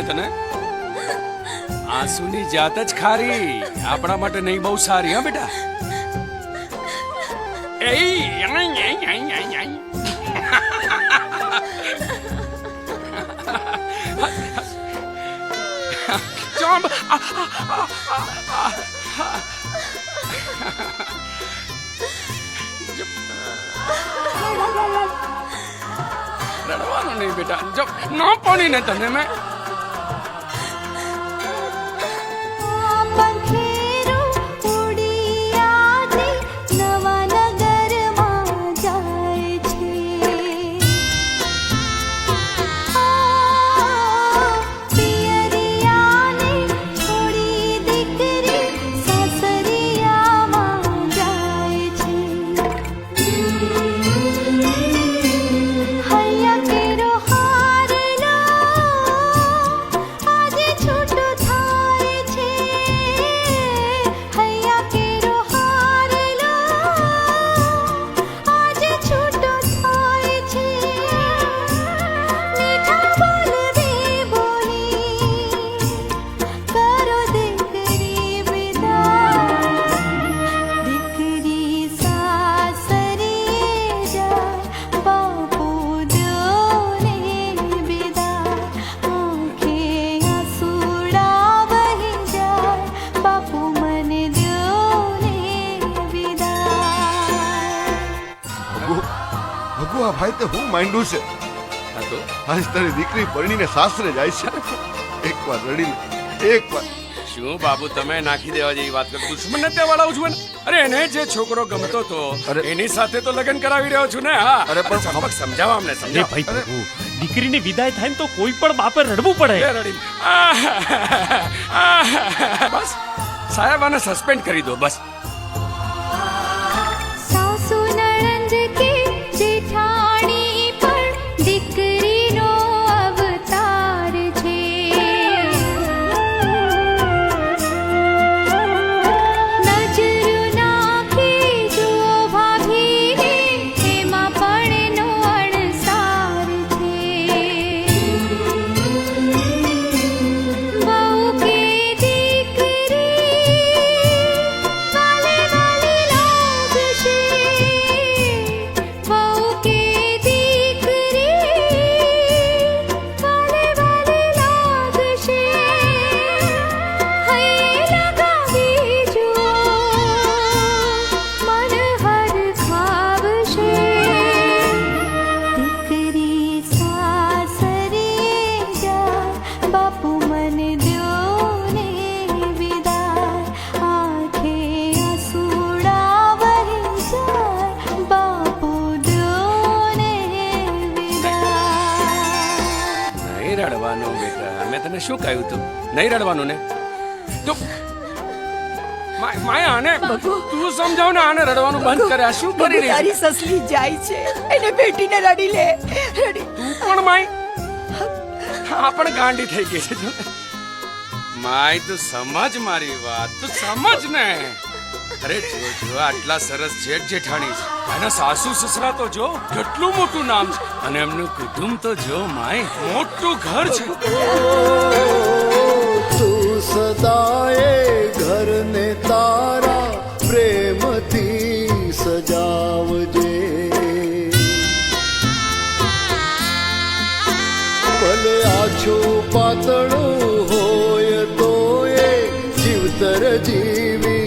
મેં તને? આંસુની જાત જ ખારી આપણા માટે નહીં બહુ સારી. હા બેટા. રડવાનું નહીં બેટા. જો ન પડી ને તને મેં ભાઈ તે હું માંડ્યું છે. આજ તારી દીકરી પરણીને સાસરે જાય છે. એકવાર રડી લે, એકવાર. શું બાબુ તમે નાખી દેવા જેવી વાત કરો? દુશ્મન ને ત્યાં વળાવું છું ને? અરે એને જે છોકરો ગમતો તો એની સાથે તો લગ્ન કરાવી રહ્યો છું ને. હા અરે પણ સમજાવો અમને, સમજાવો ભાઈ. પ્રભુ, દીકરીની વિદાય થાય ને તો કોઈ પણ બાપે રડવું પડે. રડી બસ સાહેબ આને સસ્પેન્ડ કરી દો બસ. રડવાનું બેટા, મેં તને શું કહ્યું તું? નહીં રડવાનું ને? તું માયા આને તું સમજાવ ને, આને રડવાનું બંધ કરે. આ શું કરી રહી? તારી સસલી જાય છે, એને બેટીને રડી લે. રડી તું પણ માય આ પણ ગાંડી થઈ ગઈ છે. માય તું સમજ મારી વાત, તું સમજ ને. અરે જો આટલા સરસ જેઠ જેઠાણી છે, એના સાસુ સસરા તો જો કેટલું મોટું નામ છે, અને એમનું કુટુંબ તો જો માય મોટું ઘર છે. તું સદાએ ઘરને તારા પ્રેમથી સજાવજે. ભલે આછું પાતળું હોય તો એ જીવતર જીવી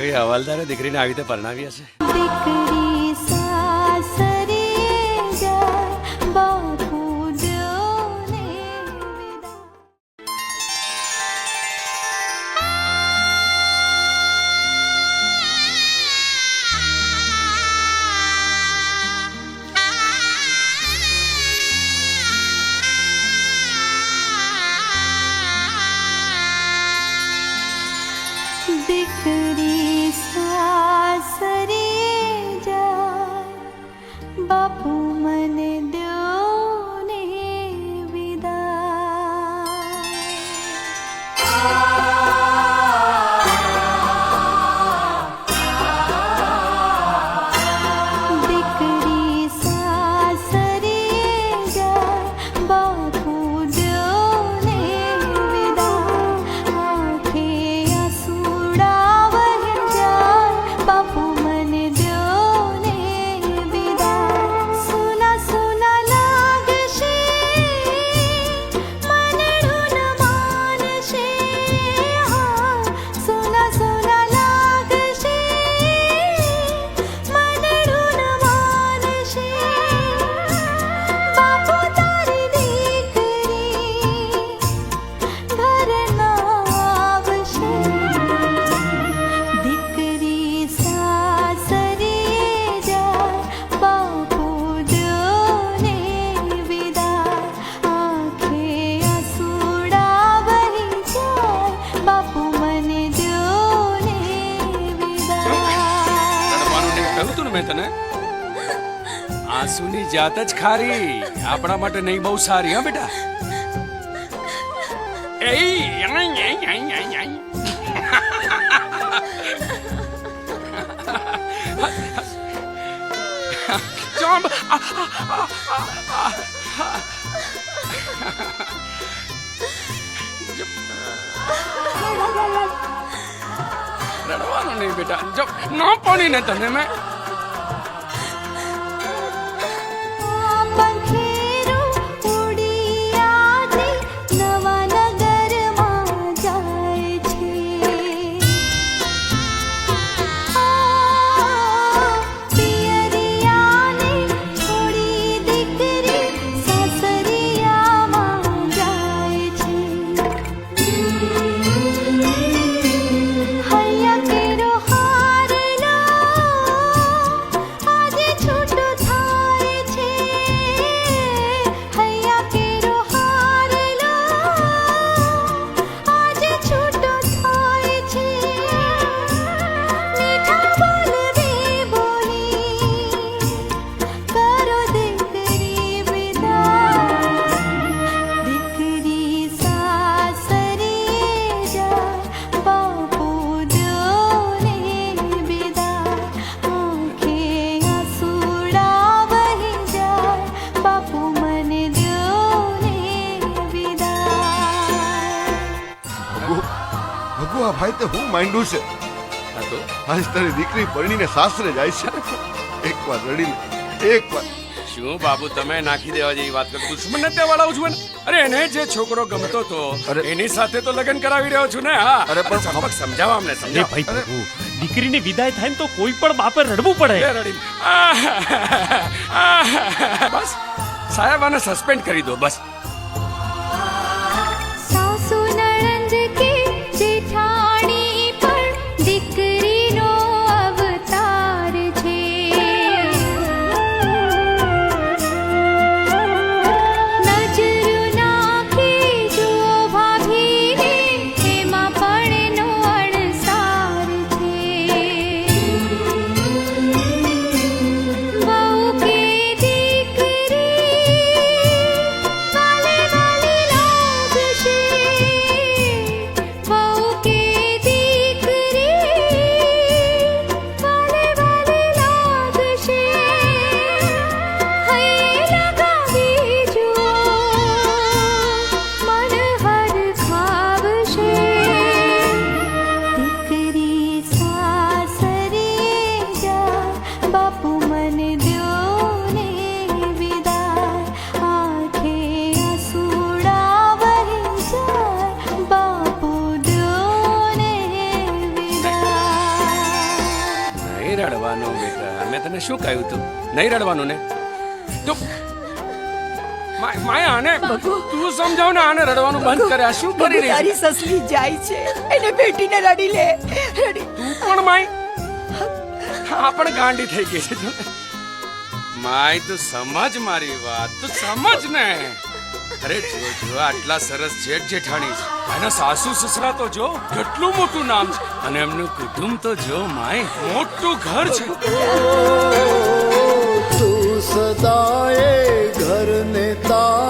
કઈ હવાલદારે દીકરીને આવી રીતે પરણાવી હશે. દીકરી સાસરે જાય બાપુ દ્યોને વિદા. દીકરી સાસરે જાય બાપુ મને દ્યોને વિદાય. દીકરી સાસરે જાય બાપુ દ્યોને વિદાય. આંખે આંસુડા વહી જાય બાપુ મને દ્યોને વિદાય. સુના સુના લાગશે મનડું ન માનશે. હા, સુના સુના લાગશે મનડું ન માનશે. બાપુ તારી દીકરી ઘર ના આવશે. દીકરી સાસરે જાય બાપુ દ્યોને વિદાય. આંખે આંસુડા વહી જાય બાપુ મને દ્યોને વિદાય. રડવાનું નહીં કહ્યું તું ને મેં તને. આંસુની જાત જ ખારી આપણા માટે નહીં બહુ સારી. હા બેટા. એય, આઈ, આઈ, આઈ, આઈ, આઈ. જોબ. રડવાનું નહીં બેટા. જો ના પડી ને તને મેં. પંખેરું ઉડી આજે નવા નગરમાં જાય છે. પિયરિયાને છોડી દીકરી સાસરિયામાં જાય છે. હૈયા કેરો હારલો આજે છૂટો થાય છે. હૈયા કેરો હારલો આજે છૂટો થાય છે. મીઠા બોલવી બોલી કરો દીકરી વિદાય. દીકરી સાસરે જાય બાપુ દ્યોને વિદાય. આંખે આંસુડા વહી જાય બાપુ મને દ્યોને વિદાય. ભગુ ભગુ આ ભાઈ તે હું માંડ્યું છે. હા તો આજ તારી દીકરી પરણીને સાસરે જાય છે. એકવાર રડી લે, એકવાર. શું બાબુ તમે નાખી દેવા જેવી વાત કરો. દુશ્મનને તે વળાવું છું ને. અરે એને જે છોકરો ગમતો તો અરે. એની સાથે તો લગ્ન કરાવી રહ્યો છું ને. હા અરે પણ ચંપક સમજાવો અમને અરે સમજાવો. ભાઈ પ્રભુ, દીકરીની વિદાય થાય ને તો કોઈ પણ બાપે રડવું પડે. લે રડી. બસ સાહેબ આને સસ્પેન્ડ કરી દો બસ. સાસુ નણંદ કે જેઠાણી પણ દીકરીનો અવતાર છે. નજર નાખી જુઓ ભાભીને એમાં પણ એનો અણસાર છે. બહુ કે દીકરી વાલે તને શું કહ્યું તું નહીં રડવાનું ને તું માયા આને તું સમજાવ ને આને રડવાનું બંધ કરે આ શું કરી રહી છે તારી સસલી જાય છે એને બેટીને રડી લે રડી તું પણ માય આ પણ ગાંડી થઈ ગઈ છે જો. માય તું સમજ મારી વાત તું સમજ ને અરે જો આટલા સરસ જેઠ જેઠાણી છે એના સાસુ સસરા તો જો કેટલું મોટું નામ છે અને એમનું કુટુંબ તો જો માય મોટું ઘર છે તું સદાય ઘરને તાર